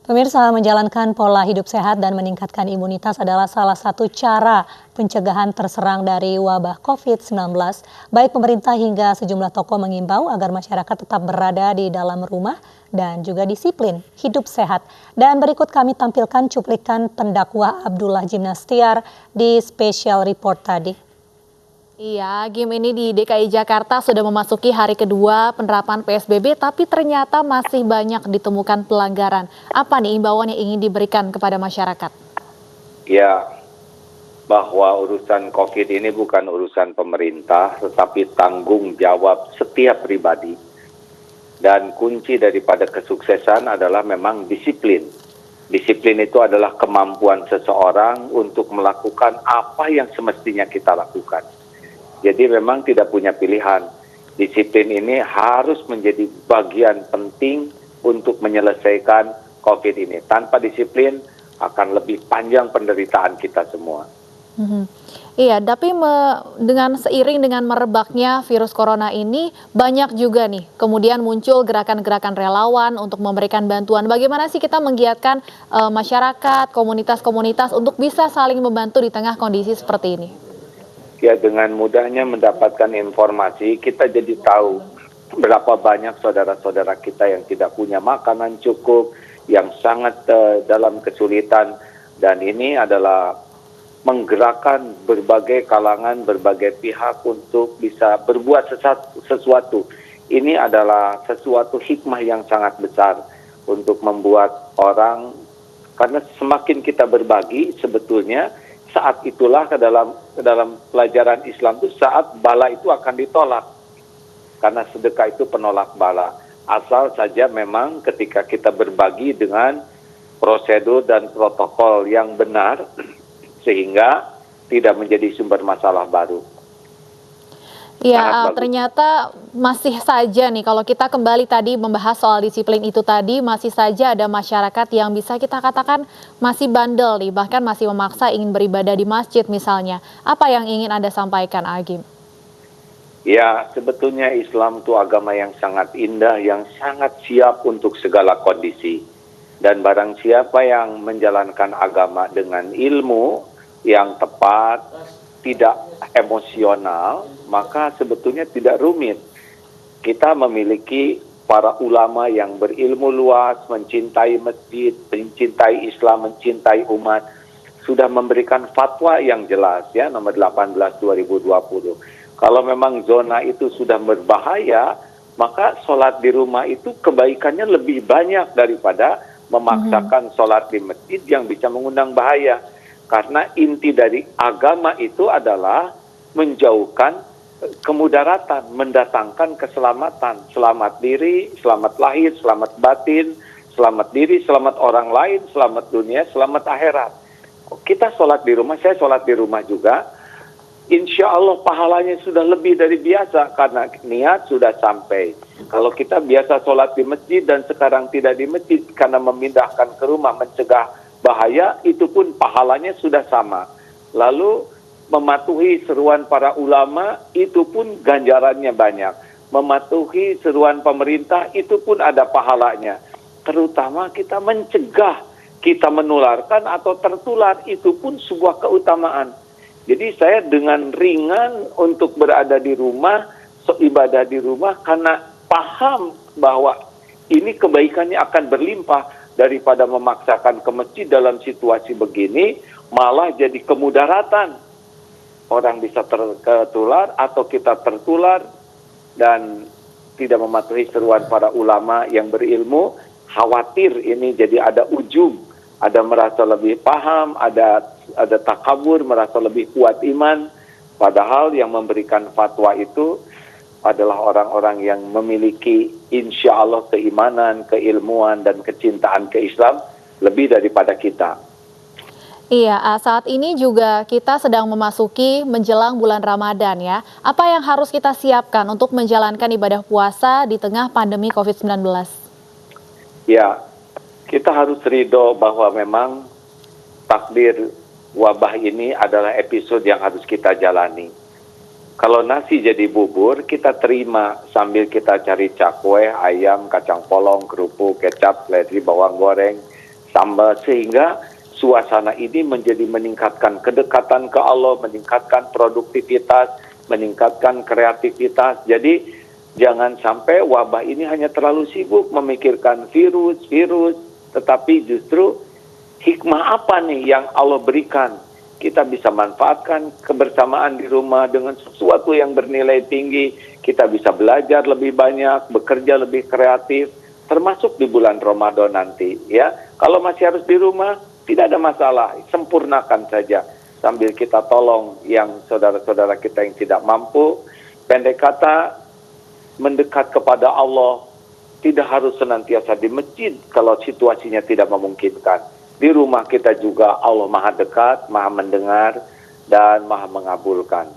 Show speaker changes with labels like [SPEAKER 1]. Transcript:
[SPEAKER 1] Pemirsa, menjalankan pola hidup sehat dan meningkatkan imunitas adalah salah satu cara pencegahan terserang dari wabah COVID-19. Baik pemerintah hingga sejumlah tokoh mengimbau agar masyarakat tetap berada di dalam rumah dan juga disiplin hidup sehat. Dan berikut kami tampilkan cuplikan pendakwah Abdullah Gimnastiar di Special Report tadi.
[SPEAKER 2] Iya, Gim, ini di DKI Jakarta sudah memasuki hari kedua penerapan PSBB, tapi ternyata masih banyak ditemukan pelanggaran. Apa nih imbauan yang ingin diberikan kepada masyarakat?
[SPEAKER 3] Ya, bahwa urusan COVID ini bukan urusan pemerintah, tetapi tanggung jawab setiap pribadi. Dan kunci daripada kesuksesan adalah memang disiplin. Disiplin itu adalah kemampuan seseorang untuk melakukan apa yang semestinya kita lakukan. Jadi memang tidak punya pilihan. Disiplin ini harus menjadi bagian penting untuk menyelesaikan COVID ini. Tanpa disiplin akan lebih panjang penderitaan kita semua.
[SPEAKER 2] Iya, tapi dengan seiring dengan merebaknya virus corona ini, banyak juga nih kemudian muncul gerakan-gerakan relawan untuk memberikan bantuan. Bagaimana sih kita menggiatkan masyarakat, komunitas-komunitas untuk bisa saling membantu di tengah kondisi seperti ini?
[SPEAKER 3] Ya, dengan mudahnya mendapatkan informasi, kita jadi tahu berapa banyak saudara-saudara kita yang tidak punya makanan cukup, yang sangat dalam kesulitan. Dan ini adalah menggerakkan berbagai kalangan, berbagai pihak untuk bisa berbuat sesuatu. Ini adalah sesuatu hikmah yang sangat besar untuk membuat orang, karena semakin kita berbagi sebetulnya, saat itulah ke dalam pelajaran Islam itu saat bala itu akan ditolak. Karena sedekah itu penolak bala. Asal saja memang ketika kita berbagi dengan prosedur dan protokol yang benar, sehingga tidak menjadi sumber masalah baru.
[SPEAKER 2] Iya, ternyata masih saja nih kalau kita kembali tadi membahas soal disiplin itu tadi, masih saja ada masyarakat yang bisa kita katakan masih bandel nih, bahkan masih memaksa ingin beribadah di masjid misalnya. Apa yang ingin Anda sampaikan, Agim?
[SPEAKER 3] Ya, sebetulnya Islam itu agama yang sangat indah, yang sangat siap untuk segala kondisi. Dan barang siapa yang menjalankan agama dengan ilmu yang tepat, tidak emosional, maka sebetulnya tidak rumit. Kita memiliki para ulama yang berilmu luas, mencintai masjid, mencintai Islam, mencintai umat, sudah memberikan fatwa yang jelas, ya, nomor 18/2020. Kalau memang zona itu sudah berbahaya, maka sholat di rumah itu kebaikannya lebih banyak daripada memaksakan sholat di masjid yang bisa mengundang bahaya. Karena inti dari agama itu adalah menjauhkan kemudaratan, mendatangkan keselamatan. Selamat diri, selamat lahir, selamat batin, selamat diri, selamat orang lain, selamat dunia, selamat akhirat. Kita sholat di rumah, saya sholat di rumah juga. Insya Allah pahalanya sudah lebih dari biasa karena niat sudah sampai. Kalau kita biasa sholat di masjid dan sekarang tidak di masjid karena memindahkan ke rumah mencegah bahaya, itu pun pahalanya sudah sama. Lalu mematuhi seruan para ulama, itu pun ganjarannya banyak. Mematuhi seruan pemerintah, itu pun ada pahalanya. Terutama kita mencegah, kita menularkan atau tertular, itu pun sebuah keutamaan. Jadi saya dengan ringan untuk berada di rumah, ibadah di rumah, karena paham bahwa ini kebaikannya akan berlimpah. Daripada memaksakan ke masjid dalam situasi begini, malah jadi kemudaratan. Orang bisa tertular atau kita tertular dan tidak mematuhi seruan para ulama yang berilmu, khawatir ini jadi ada ujub, ada merasa lebih paham, ada takabur, merasa lebih kuat iman. Padahal yang memberikan fatwa itu adalah orang-orang yang memiliki insya Allah keimanan, keilmuan, dan kecintaan ke Islam lebih daripada kita.
[SPEAKER 2] Iya, saat ini juga kita sedang memasuki menjelang bulan Ramadan ya. Apa yang harus kita siapkan untuk menjalankan ibadah puasa di tengah pandemi COVID-19?
[SPEAKER 3] Ya, kita harus ridho bahwa memang takdir wabah ini adalah episode yang harus kita jalani. Kalau nasi jadi bubur, kita terima sambil kita cari cakwe, ayam, kacang polong, kerupuk, kecap, seledri, bawang goreng, sehingga suasana ini menjadi meningkatkan kedekatan ke Allah, meningkatkan produktivitas, meningkatkan kreativitas. Jadi jangan sampai wabah ini hanya terlalu sibuk memikirkan virus, tetapi justru hikmah apa nih yang Allah berikan? Kita bisa manfaatkan kebersamaan di rumah dengan sesuatu yang bernilai tinggi. Kita bisa belajar lebih banyak, bekerja lebih kreatif, termasuk di bulan Ramadan nanti. Ya, kalau masih harus di rumah, tidak ada masalah, sempurnakan saja. Sambil kita tolong yang saudara-saudara kita yang tidak mampu. Pendek kata, mendekat kepada Allah tidak harus senantiasa di masjid kalau situasinya tidak memungkinkan. Di rumah kita juga Allah Maha dekat, Maha mendengar, dan Maha mengabulkan.